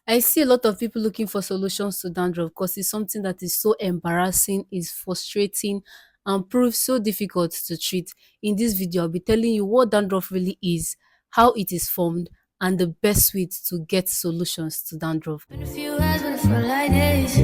I see a lot of people looking for solutions to dandruff because it's something that is so embarrassing, is frustrating, and proves so difficult to treat. In this video, I'll be telling you what dandruff really is, how it is formed, and the best way to get solutions to dandruff. Been a few hours, but it felt like days.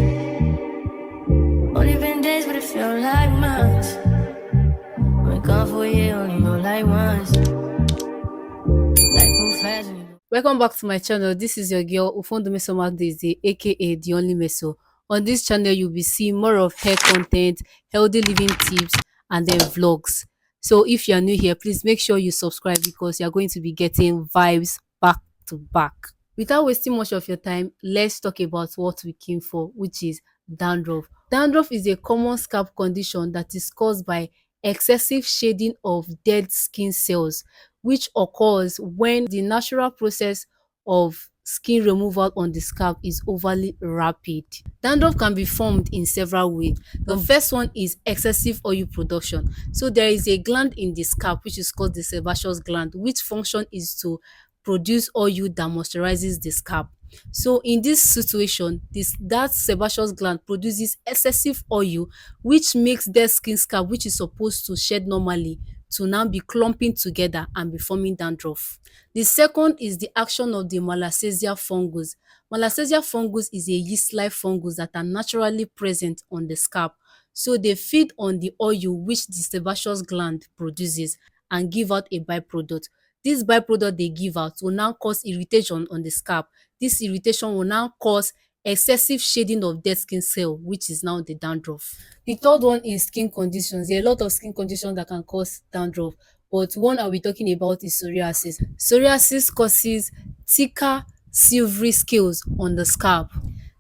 Only been days, but it felt like months. Been gone for a year, only know like once. Life move fast when you go. Welcome back to my channel. This is your girl Ufondume Daisy, aka the only Meso. On this channel, you'll be seeing more of hair content, healthy living tips, and then vlogs. So if you are new here, please make sure you subscribe because you're going to be getting vibes back to back. Without wasting much of your time, let's talk about what we came for, which is dandruff. Dandruff is a common scalp condition that is caused by excessive shedding of dead skin cells, which occurs when the natural process of skin removal on the scalp is overly rapid. Dandruff can be formed in several ways. The first one is excessive oil production. So there is a gland in the scalp which is called the sebaceous gland, which function is to produce oil that moisturizes the scalp. So in this situation, that sebaceous gland produces excessive oil, which makes dead skin scalp, which is supposed to shed normally, to now be clumping together and be forming dandruff. The second is the action of the Malassezia fungus. Malassezia fungus is a yeast-like fungus that are naturally present on the scalp. So they feed on the oil which the sebaceous gland produces and give out a byproduct. This byproduct they give out will now cause irritation on the scalp. This irritation will now cause excessive shading of dead skin cell, which is now the dandruff. The third one is skin conditions. There are a lot of skin conditions that can cause dandruff, but one I'll be talking about is psoriasis. Psoriasis causes thicker, silvery scales on the scalp.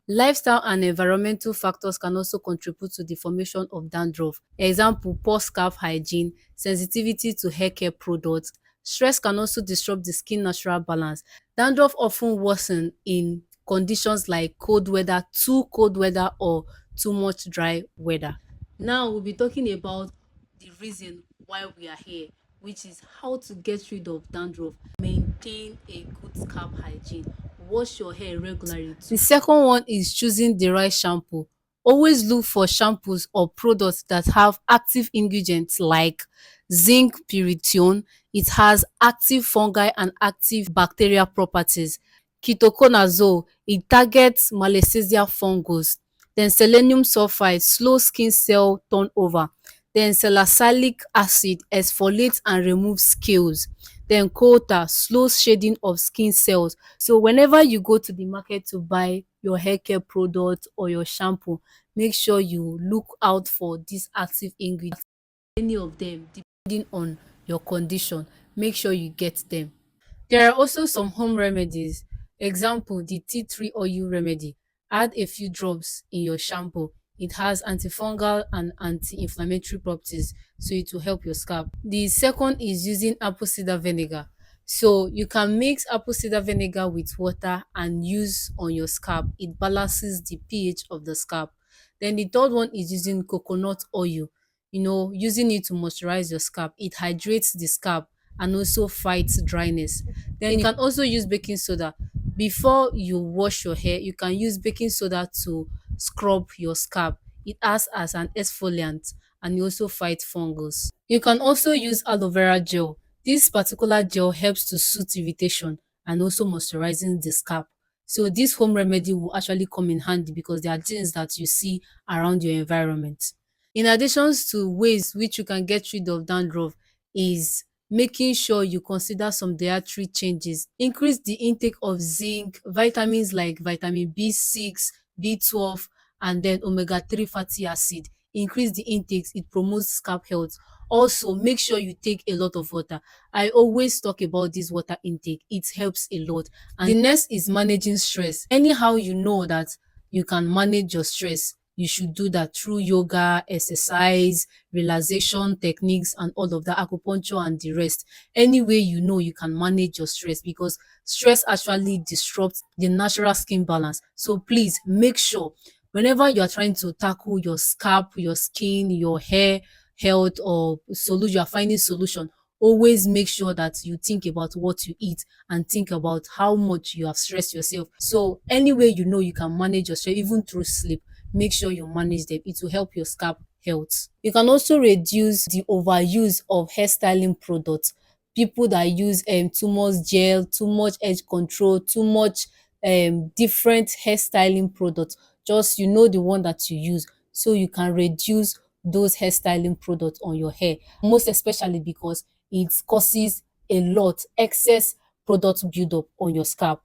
Lifestyle and environmental factors can also contribute to the formation of dandruff. Example, poor scalp hygiene, sensitivity to hair care products. Stress can also disrupt the skin natural balance. Dandruff often worsen in conditions like cold weather, too cold weather, or too much dry weather. Now we'll be talking about the reason why we are here, which is how to get rid of dandruff. Maintain a good scalp hygiene. Wash your hair regularly. The second one is choosing the right shampoo. Always look for shampoos or products that have active ingredients like zinc pyrithione. It has active fungi and active bacterial properties. Ketoconazole, it targets Malassezia fungus. Then selenium sulfide, slow skin cell turnover. Then salicylic acid, exfoliates and removes scales. Then Coaltar, slow shading of skin cells. So whenever you go to the market to buy your hair care product or your shampoo, make sure you look out for these active ingredients. Any of them, depending on your condition, make sure you get them. There are also some home remedies. Example, the tea tree oil remedy. Add a few drops in your shampoo. It has antifungal and anti-inflammatory properties, so it will help your scalp. The second is using apple cider vinegar. So you can mix apple cider vinegar with water and use on your scalp. It balances the pH of the scalp. Then the third one is using coconut oil. Using it to moisturize your scalp. It hydrates the scalp and also fights dryness. Then you can also use baking soda. Before you wash your hair, you can use baking soda to scrub your scalp. It acts as an exfoliant and it also fights fungus. You can also use aloe vera gel. This particular gel helps to soothe irritation and also moisturizing the scalp. So this home remedy will actually come in handy because there are things that you see around your environment. In addition to ways which you can get rid of dandruff is making sure you consider some dietary changes. Increase the intake of zinc, vitamins like vitamin B6, B12, and then omega-3 fatty acid. Increase the intakes, it promotes scalp health. Also, make sure you take a lot of water. I always talk about this water intake. It helps a lot. And the next is managing stress. Anyhow you know that you can manage your stress, you should do that through yoga, exercise, relaxation techniques, and all of that, acupuncture and the rest. Any way you know you can manage your stress, because stress actually disrupts the natural skin balance. So please make sure whenever you are trying to tackle your scalp, your skin, your hair health, or you are finding solution, always make sure that you think about what you eat and think about how much you have stressed yourself. So any way you know you can manage your stress, even through sleep, make sure you manage them. It will help your scalp health. You can also reduce the overuse of hairstyling products. People that use too much gel, too much edge control, too much different hairstyling products. Just you know the one that you use, so you can reduce those hairstyling products on your hair, most especially because it causes a lot excess product buildup on your scalp.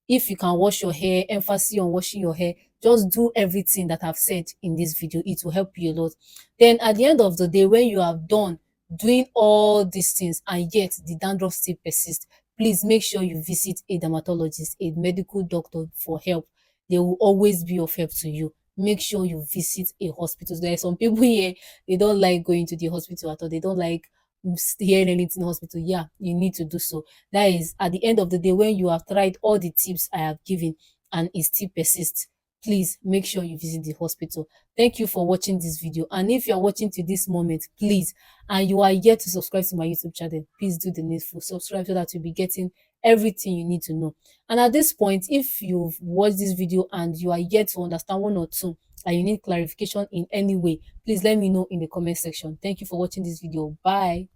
If you can wash your hair, emphasis on washing your hair, just do everything that I've said in this video. It will help you a lot. Then at the end of the day, when you have done doing all these things and yet the dandruff still persists, please make sure you visit a dermatologist, a medical doctor for help. They will always be of help to you. Make sure you visit a hospital. There are some people here, they don't like going to the hospital at all. They don't like hearing anything in hospital. Yeah, you need to do so. That is, at the end of the day, when you have tried all the tips I have given and it still persists, please make sure you visit the hospital. Thank you for watching this video. And if you are watching to this moment, please, and you are yet to subscribe to my YouTube channel, please do the needful. Subscribe so that you'll be getting everything you need to know. And at this point, if you've watched this video and you are yet to understand one or two and you need clarification in any way, please let me know in the comment section. Thank you for watching this video. Bye.